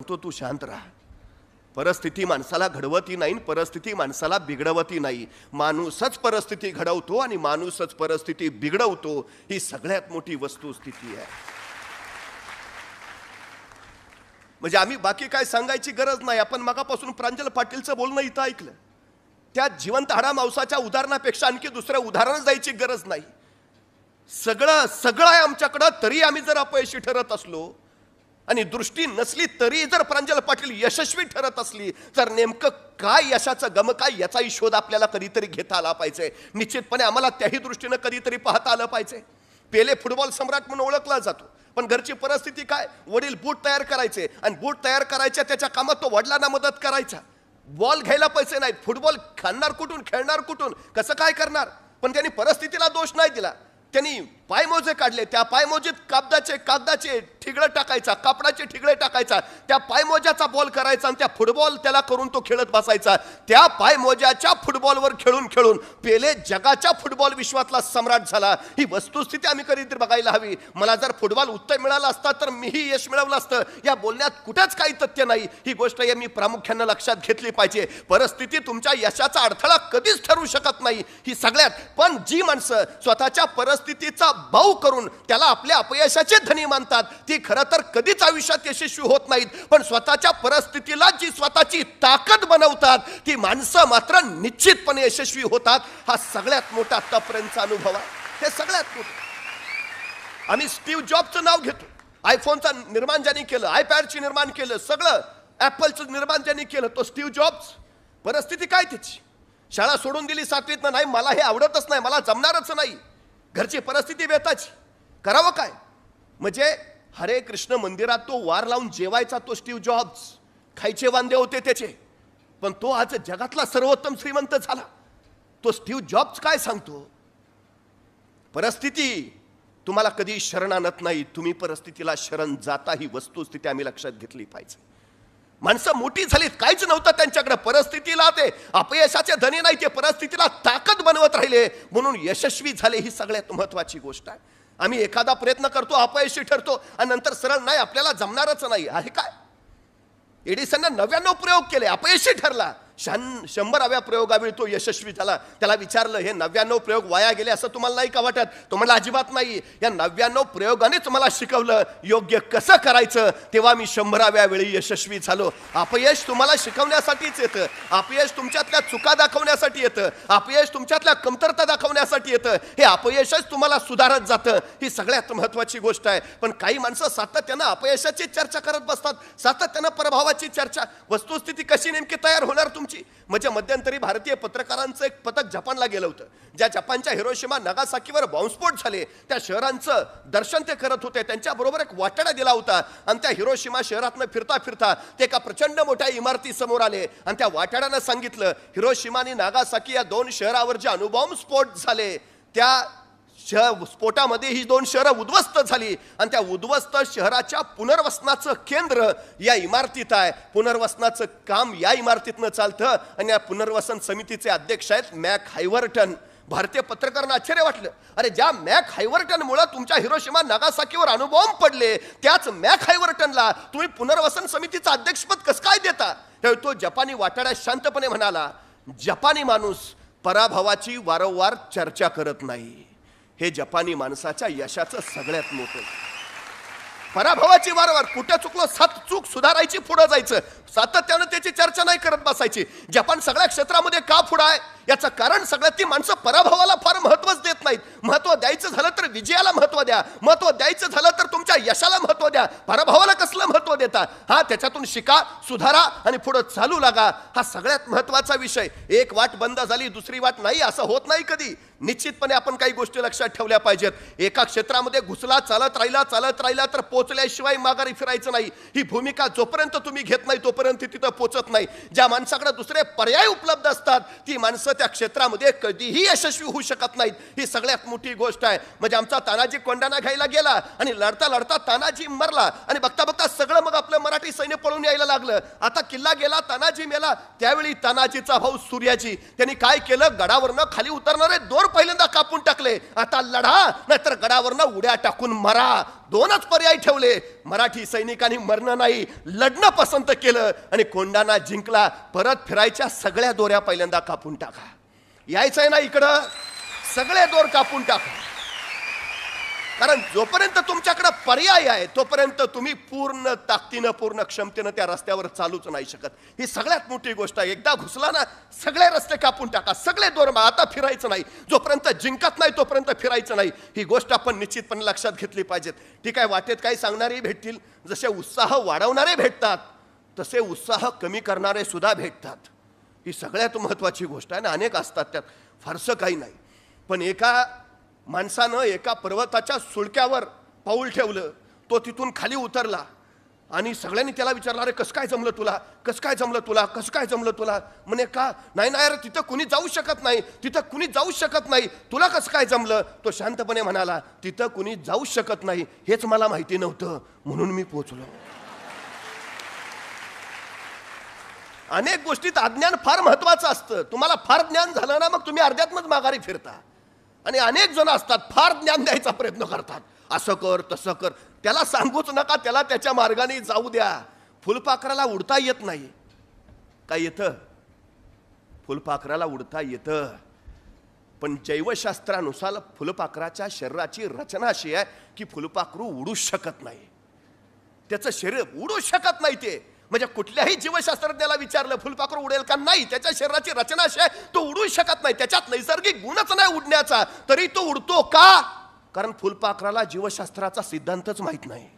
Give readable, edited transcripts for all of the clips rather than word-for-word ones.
म्हणतो तू शांत राहा. परिस्थिती माणसाला घडवती नाही, परिस्थिती माणसाला बिघडवती नाही. माणूसच परिस्थिती घडवतो आणि माणूसच परिस्थिती बिघडवतो. ही सगळ्यात मोठी वस्तुस्थिती आहे. म्हणजे आम्ही बाकी काय सांगायची गरज नाही. आपण मगापासून प्रांजल पाटीलचं बोलणं इथं ऐकलं. त्या जिवंत हाडा मांसाच्या उदाहरणापेक्षा आणखी दुसऱ्या उदाहरण जायची गरज नाही. सगळं आहे आमच्याकडं, तरी आम्ही जर अपयशी ठरत असलो आणि दृष्टी नसली तरी जर प्रांजल पाटील यशस्वी ठरत असली तर नेमकं काय यशाचं गम काय याचाही शोध आपल्याला कधीतरी घेता आला पाहिजे. निश्चितपणे आम्हाला त्याही दृष्टीनं कधीतरी पाहता आलं पाहिजे. पेले फुटबॉल सम्राट म्हणून ओळखला जातो, पण घरची परिस्थिती काय? वडील बूट तयार करायचे आणि बूट तयार करायच्या त्याच्या कामात तो वडिलांना मदत करायचा. बॉल घ्यायला पैसे नाहीत, फुटबॉल खाणार कुठून, खेळणार कुठून, कसं काय करणार? पण त्यांनी परिस्थितीला दोष नाही दिला. त्यांनी पायमोजे काढले. त्या पायमोजीत कागदाचे ठिगळे टाकायचा, कापडाचे ठिगळे टाकायचा, त्या पायमोज्याचा बॉल करायचा आणि त्या फुटबॉल त्याला करून तो खेळत बसायचा. त्या पायमोज्याच्या फुटबॉलवर खेळून खेळून पेले जगाच्या फुटबॉल विश्वातला सम्राट झाला. ही वस्तुस्थिती आम्ही कधीतरी बघायला हवी. मला जर फुटबॉल उत्तर मिळाला असता तर मीही यश मिळवलं असतं, या बोलण्यात कुठेच काही तथ्य नाही. ही गोष्ट मी प्रामुख्यानं लक्षात घेतली पाहिजे. परिस्थिती तुमच्या यशाचा अडथळा कधीच ठरू शकत नाही, ही सगळ्यात. पण जी माणसं स्वतःच्या परिस्थितीचा भाऊ करून त्याला आपल्या अपयशाचे धनी मानतात ती खरं तर कधीच आयुष्यात यशस्वी होत नाहीत. पण स्वतःच्या परिस्थितीला जी स्वतःची ताकद बनवतात ती माणसं मात्र निश्चितपणे यशस्वी होतात. हा सगळ्यात मोठा आतापर्यंतचा अनुभव आहे. हे सगळ्यात मोठं. आम्ही स्टीव्ह जॉबचं नाव घेतो. आयफोनचं निर्माण ज्यांनी केलं, आयपॅडची निर्माण केलं, सगळं ॲपलचं निर्माण ज्यांनी केलं तो स्टीव्ह जॉब्स. परिस्थिती काय त्याची? शाळा सोडून दिली 7वीतनं. नाही, मला हे आवडतच नाही, मला जमणारच नाही. घरची परिस्थिती बेताची, करावं काय? म्हणजे हरे कृष्ण मंदिरात तो वार लावून जेवायचा तो स्टीव्ह जॉब्स. खायचे वांदे होते त्याचे, पण तो आज जगातला सर्वोत्तम श्रीमंत झाला. तो स्टीव्ह जॉब्स काय सांगतो? परिस्थिती तुम्हाला कधी शरण आणत नाही, तुम्ही परिस्थितीला शरण जाता. ही वस्तुस्थिती आम्ही लक्षात घेतली पाहिजे. माणसं मोठी झालीत, काहीच नव्हतं त्यांच्याकडे. परिस्थितीला ते अपयशाचे धनी नाही, ते परिस्थितीला ताकद बनवत राहिले म्हणून यशस्वी झाले. ही सगळ्यात महत्वाची गोष्ट आहे. आम्ही एखादा प्रयत्न करतो, अपयशी ठरतो आणि नंतर सरळ नाही, आपल्याला जमणारच नाही. आहे काय? एडिसनने 99 प्रयोग केले, अपयशी ठरला. 100व्या प्रयोगावेळी तो यशस्वी झाला. त्याला विचारलं, हे 99 प्रयोग वाया गेले असं तुम्हाला नाही का वाटत? तो म्हणला, अजिबात नाही. या 99 प्रयोगानेच मला शिकवलं योग्य कसं करायचं, तेव्हा मी 100व्या वेळी यशस्वी झालो. अपयश तुम्हाला शिकवण्यासाठीच येतं. अपयश तुमच्यातल्या चुका दाखवण्यासाठी येतं. अपयश तुमच्यातल्या कमतरता दाखवण्यासाठी येतं. हे अपयशच तुम्हाला सुधारत जातं. ही सगळ्यात महत्वाची गोष्ट आहे. पण काही माणसं सातत्यानं अपयशाची चर्चा करत बसतात, सातत्यानं पराभवाची चर्चा. वस्तुस्थिती कशी नेमकी तयार होणार तुमची? म्हणजे मध्यंतरी भारतीय पत्रकारांचं एक पथक जपानला गेलं होतं. ज्या जपानच्या हिरोशिमा नागासाकीवर बॉम्बस्फोट झाले त्या शहरांचं दर्शन ते करत होते. त्यांच्याबरोबर एक वाटाडा दिला होता आणि त्या हिरोशिमा शहरातनं फिरता फिरता ते एका प्रचंड मोठ्या इमारती समोर आले आणि त्या वाटाड्यानं सांगितलं, हिरोशिमा आणि नागासाकी या 2 शहरावर जे अणुबॉम्ब स्फोट झाले त्या स्फोटामध्ये ही 2 शहरं उद्ध्वस्त झाली आणि त्या उद्ध्वस्त शहराच्या पुनर्वसनाचं केंद्र या इमारतीत आहे. पुनर्वसनाचं काम या इमारतीतनं चालतं आणि या पुनर्वसन समितीचे अध्यक्ष आहेत मॅक हायवर्टन. भारतीय पत्रकारांना आश्चर्य वाटलं, अरे ज्या मॅक हायवर्टनमुळे तुमच्या हिरोशिमा नागासाकीवर अणुबॉम्ब पडले त्याच मॅक हायवर्टनला तुम्ही पुनर्वसन समितीचं अध्यक्षपद कसं काय देता? तो जपानी वाटाडा शांतपणे म्हणाला, जपानी माणूस पराभवाची वारंवार चर्चा करत नाही. हे जपानी माणसाच्या यशाचं सगळ्यात मोठं. पराभवाची वारंवार, कुठे चुकलो चूक सुधारायची, पुढे जायचं, सातत्यानं त्याची चर्चा नाही करत बसायची. जपान सगळ्या क्षेत्रामध्ये का पुढे आहे याचं कारण सगळ्यात ती माणसं पराभवाला फार महत्वच देत नाहीत. महत्व द्यायचं झालं तर विजयाला महत्व द्या, महत्व द्यायचं झालं तर तुमच्या यशाला महत्व द्या. पराभवाला कसलं महत्व देता? हा, त्याच्यातून शिका, सुधारा आणि पुढे चालू लागा. हा सगळ्यात महत्वाचा विषय. एक वाट बंद झाली दुसरी वाट नाही असं होत नाही कधी. निश्चितपणे आपण काही गोष्टी लक्षात ठेवल्या पाहिजेत. एका क्षेत्रामध्ये घुसला, चालत राहिला तर पोचल्याशिवाय माघारी फिरायचं नाही. ही भूमिका जोपर्यंत तुम्ही घेत नाही तोपर्यंत तिथं पोचत नाही. ज्या माणसाकडे दुसरे पर्याय उपलब्ध असतात ती माणसं त्या क्षेत्रामध्ये कधीही यशस्वी होऊ शकत नाहीत. ही सगळ्यात मोठी गोष्ट आहे. म्हणजे आमचा तानाजी कोंढाणा घ्यायला गेला आणि लढता लढता तानाजी मरला आणि बघता बघता सगळं मग आपलं मराठी सैन्य पळून यायला लागलं. आता किल्ला गेला, तानाजी मेला. त्यावेळी तानाजीचा भाऊ सूर्याजी त्यांनी काय केलं, गडावरनं खाली उतरणारे दोर पहिल्यांदा कापून टाकले. आता लढा नाहीतर गडावरनं उड्या टाकून मरा. दोनच पर्याय ठेवले. मराठी सैनिकांनी मरणं नाही, लढणं पसंत केलं आणि कोंढाणा जिंकला. परत फिरायच्या सगळ्या दोऱ्या पहिल्यांदा कापून टाका. यायचंय ना इकडं, सगळे दोर कापून टाका. कारण जोपर्यंत तुमच्याकडे पर्याय आहे तोपर्यंत तुम्ही पूर्ण ताकदीनं, पूर्ण क्षमतेनं त्या रस्त्यावर चालूच नाही शकत. ही सगळ्यात मोठी गोष्ट आहे. एकदा घुसला ना, सगळे रस्ते कापून टाका, सगळे दोर. आता फिरायचं नाही. जोपर्यंत जिंकत नाही तोपर्यंत फिरायचं नाही. ही गोष्ट आपण निश्चितपणे लक्षात घेतली पाहिजेत. ठीक आहे, वाटेत काही सांगणारे भेटतील. जसे उत्साह वाढवणारे भेटतात तसे उत्साह कमी करणारे सुद्धा भेटतात. ही सगळ्यात महत्त्वाची गोष्ट आहे ना. अनेक असतात, त्यात फारसं काही नाही. पण एका माणसानं एका पर्वताच्या सुळक्यावर पाऊल ठेवलं. तो तिथून खाली उतरला आणि सगळ्यांनी त्याला विचारलं, अरे कसं काय जमलं तुला, कसं काय जमलं तुला, कसं काय जमलं तुला. म्हणे का, नाही नाही अरे तिथं कुणी जाऊ शकत नाही, तिथं कुणी जाऊ शकत नाही, तुला कसं काय जमलं. तो शांतपणे म्हणाला, तिथं कुणी जाऊ शकत नाही हेच मला माहिती नव्हतं, म्हणून मी पोचलो. अनेक गोष्टीत अज्ञान फार महत्वाचं असतं. तुम्हाला फार ज्ञान झालं ना, मग तुम्ही अर्ध्यातच माघारी फिरता. आणि अनेक जण असतात फार ज्ञान द्यायचा प्रयत्न करतात, असं कर तसं कर. त्याला सांगूच नका, त्याला त्याच्या मार्गाने जाऊ द्या. फुलपाखराला उडता येत नाही. काय येतं? फुलपाखराला उडता येतं, पण जैवशास्त्रानुसार फुलपाखराच्या शरीराची रचना अशी आहे की फुलपाखरू उडूच शकत नाही. त्याचं शरीर उडू शकत नाही. ते म्हणजे कुठल्याही जीवशास्त्रज्ञाला विचारलं फुलपाखरू उडेल का, नाही. त्याच्या शरीराची रचना अशी आहे, तो उडू शकत नाही. त्याच्यात नैसर्गिक गुणच नाही उडण्याचा, तरी तो उडतो का? कारण फुलपाखराला जीवशास्त्राचा सिद्धांतच माहित नाही.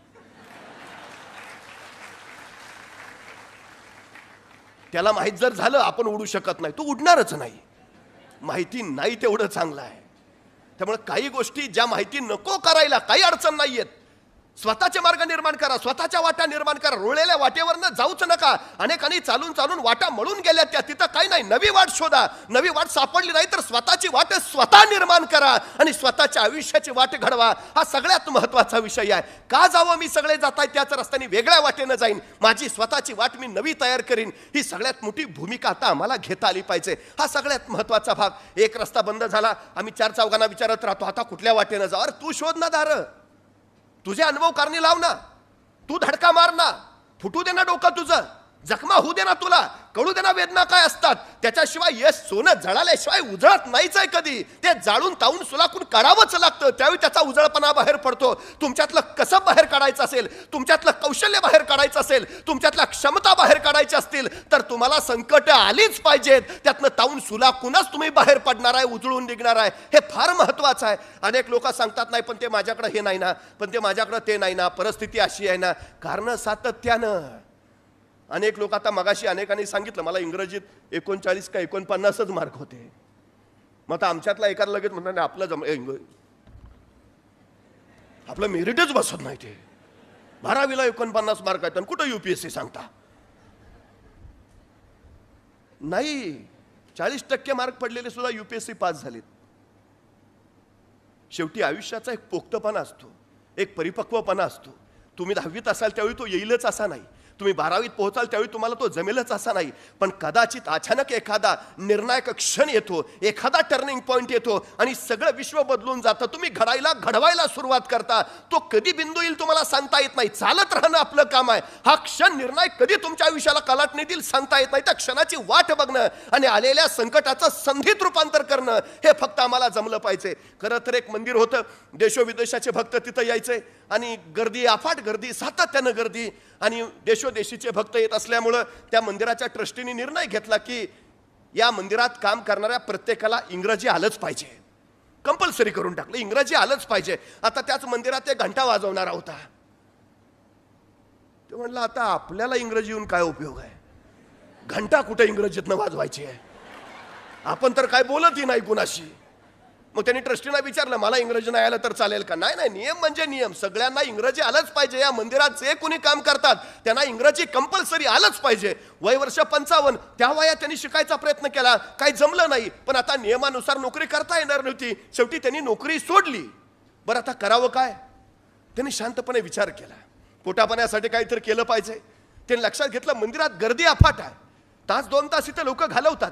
त्याला माहित जर झालं आपण उडू शकत नाही, तो उडणारच नाही. माहिती नाही तेवढं चांगलं आहे. त्यामुळे काही गोष्टी ज्या माहिती नको करायला काही अडचण नाहीयेत. स्वतःचे मार्ग निर्माण करा, स्वतःच्या वाटा निर्माण करा. रुळलेल्या वाटेवरनं जाऊच नका. अनेकांनी चालून चालून वाटा मळून गेल्या, त्या तिथं काही नाही. नवी वाट शोधा. नवी वाट सापडली नाही तर स्वतःची वाट स्वतः निर्माण करा आणि स्वतःच्या आयुष्याची वाट घडवा. हा सगळ्यात महत्वाचा विषय आहे. का जावं, मी सगळे जात आहे त्याच रस्त्याने वेगळ्या वाटेनं जाईन, माझी स्वतःची वाट मी नवी तयार करीन. ही सगळ्यात मोठी भूमिका आता आम्हाला घेता आली पाहिजे. हा सगळ्यात महत्वाचा भाग. एक रस्ता बंद झाला, आम्ही चार चौघांना विचारत राहतो आता कुठल्या वाटेनं जाऊ. अरे तू शोध ना दार, तुझे अनुभव कारणी लाव ना, तू धडका मार ना, फुटू दे ना डोकं तुझं, जखमा होऊ दे ना, तुला कळू दे ना वेदना काय असतात. त्याच्याशिवाय यश सोनं जळाल्याशिवाय उजळत नाहीच आहे कधी. ते जाळून तावून सुलाकून काढावंच लागतं, त्यावेळी त्याचा उजळपणा बाहेर पडतो. तुमच्यातलं कसं बाहेर काढायचं असेल, तुमच्यातलं कौशल्य बाहेर काढायचं असेल, तुमच्यातल्या क्षमता बाहेर काढायच्या असतील तर तुम्हाला संकट आलीच पाहिजेत. त्यातनं तावून सुलाकूनच तुम्ही बाहेर पडणार आहे, उजळून निघणार आहे. हे फार महत्वाचं आहे. अनेक लोक सांगतात नाही पण ते माझ्याकडे हे नाही ना, पण ते माझ्याकडे ते नाही ना, परिस्थिती अशी आहे ना. कारण सातत्यानं अनेक लोक, आता मगाशी अनेकांनी सांगितलं मला इंग्रजीत 39 का 49च मार्क होते. मग आता आमच्यातला एकाला लगेच म्हणतात नाही आपलं आपलं मेरिटच बसत नाही. ते 12वीला 49 मार्क आहेत आणि कुठं UPSC सांगता. नाही, 40% मार्क पडलेले सुद्धा UPSC पास झालेत. शेवटी आयुष्याचा एक पोक्तपणा असतो, एक परिपक्वपणा असतो. तुम्ही 10वीत असाल त्यावेळी तो येईलच असा नाही, तुम्ही 12वीत पोहोचाल त्यावेळी तुम्हाला तो जमेलच असा नाही. पण कदाचित अचानक एखादा निर्णायक क्षण येतो, एखादा टर्निंग पॉइंट येतो आणि सगळं विश्व बदलून जातं. तुम्ही घडवायला सुरुवात करता. तो कधी बिंदू येईल तुम्हाला सांगता येत नाही. चालत राहणं आपलं काम आहे. हा क्षण निर्णायक कधी तुमच्या आयुष्याला कलाटणी देईल सांगता येत नाही. त्या क्षणाची वाट बघणं आणि आलेल्या संकटाचं संधीत रूपांतर करणं हे फक्त आम्हाला जमलं पाहिजे. खरं तर एक मंदिर होतं, देशोविदेशाचे भक्त तिथं यायचे आणि गर्दी, अफाट गर्दी, सातत्यानं गर्दी आणि देशोदेशीचे भक्त येत असल्यामुळं त्या मंदिराच्या ट्रस्टीने निर्णय घेतला की या मंदिरात काम करणाऱ्या प्रत्येकाला इंग्रजी आलंच पाहिजे. कंपल्सरी करून टाकलं, इंग्रजी आलंच पाहिजे. आता त्याच मंदिरात एक घंटा वाजवणारा होता. ते म्हणलं आता आपल्याला इंग्रजी येऊन काय उपयोग आहे, घंटा कुठे इंग्रजीतनं वाजवायची आहे, आपण तर काय बोलतही नाही कुणाशी. मग त्यांनी ट्रस्टीना विचारलं मला इंग्रजी नाही आलं तर चालेल का. नाही नाही, नियम म्हणजे नियम, सगळ्यांना इंग्रजी आलंच पाहिजे. या मंदिरात जे कोणी काम करतात त्यांना इंग्रजी कंपल्सरी आलंच पाहिजे. वय वर्ष 55, त्या वयात त्यांनी शिकायचा प्रयत्न केला, काही जमलं नाही. पण आता नियमानुसार नोकरी करता येणार नव्हती, शेवटी त्यांनी नोकरी सोडली. बरं आता करावं काय. त्यांनी शांतपणे विचार केला, पोटापाण्यासाठी काहीतरी केलं पाहिजे. त्यांनी लक्षात घेतलं मंदिरात गर्दी अफाट आहे, तास 2 तास इथं लोक घालवतात,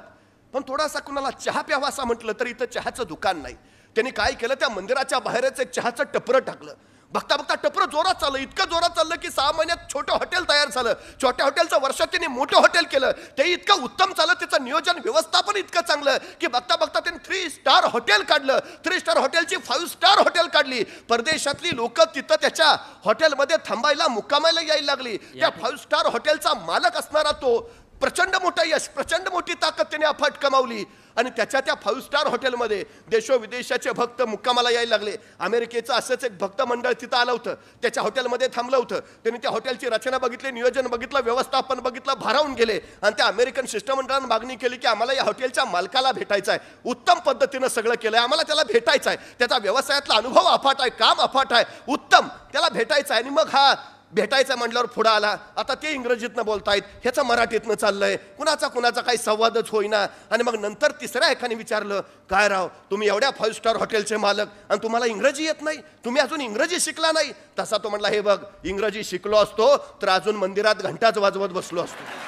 पण थोडासा कुणाला चहा प्यावासा म्हटलं तर इथं चहाचं दुकान नाही. त्यांनी काय केलं, त्या मंदिराच्या बाहेरच एक चहाचं टपरं टाकलं. बघता बघता टपरं जोरात चाललं, इतकं जोरात चाललं की 6 महिन्यात छोटं हॉटेल तयार झालं. छोट्या हॉटेलचं वर्षात त्यांनी मोठं हॉटेल केलं. ते इतकं उत्तम चाललं, त्याचं नियोजन व्यवस्थापन इतकं चांगलं की बघता बघता त्यांनी 3 स्टार हॉटेल काढलं. 3 स्टार हॉटेलची 5 स्टार हॉटेल काढली. परदेशातली लोक तिथं त्याच्या हॉटेलमध्ये थांबायला मुक्कामायला यायला लागली. त्या 5 स्टार हॉटेलचा मालक असणारा तो प्रचंड मोठा यश, प्रचंड मोठी ताकद त्याने अफाट कमावली. आणि त्याच्या त्या 5 स्टार हॉटेलमध्ये देशोविदेशाचे भक्त मुक्कामाला यायला लागले. अमेरिकेचं असंच एक भक्त मंडळ तिथं आलं होतं, त्याच्या हॉटेलमध्ये थांबलं होतं. त्यांनी त्या हॉटेलची रचना बघितली, नियोजन बघितलं, व्यवस्थापन बघितलं, भारावून गेले. आणि त्या अमेरिकन शिष्टमंडळानं मागणी केली की आम्हाला या हॉटेलच्या मालकाला भेटायचं आहे. उत्तम पद्धतीनं सगळं केलंय, आम्हाला त्याला भेटायचं आहे. त्याचा व्यवसायातला अनुभव अफाट आहे, काम अफाट आहे, उत्तम, त्याला भेटायचं आहे. आणि मग हा भेटायचं म्हटल्यावर पुढं आला. आता ते इंग्रजीतनं बोलतायत, ह्याचं मराठीतनं चाललंय, कुणाचा काही संवादच होईना. आणि मग नंतर तिसऱ्या एकाने विचारलं, काय राव, तुम्ही एवढ्या 5 स्टार हॉटेलचे मालक आणि तुम्हाला इंग्रजी येत नाही, तुम्ही अजून इंग्रजी शिकला नाही? तसा तो म्हणला, हे बघ, इंग्रजी शिकलो असतो तर अजून मंदिरात घंटाच वाजवत बसलो असतो.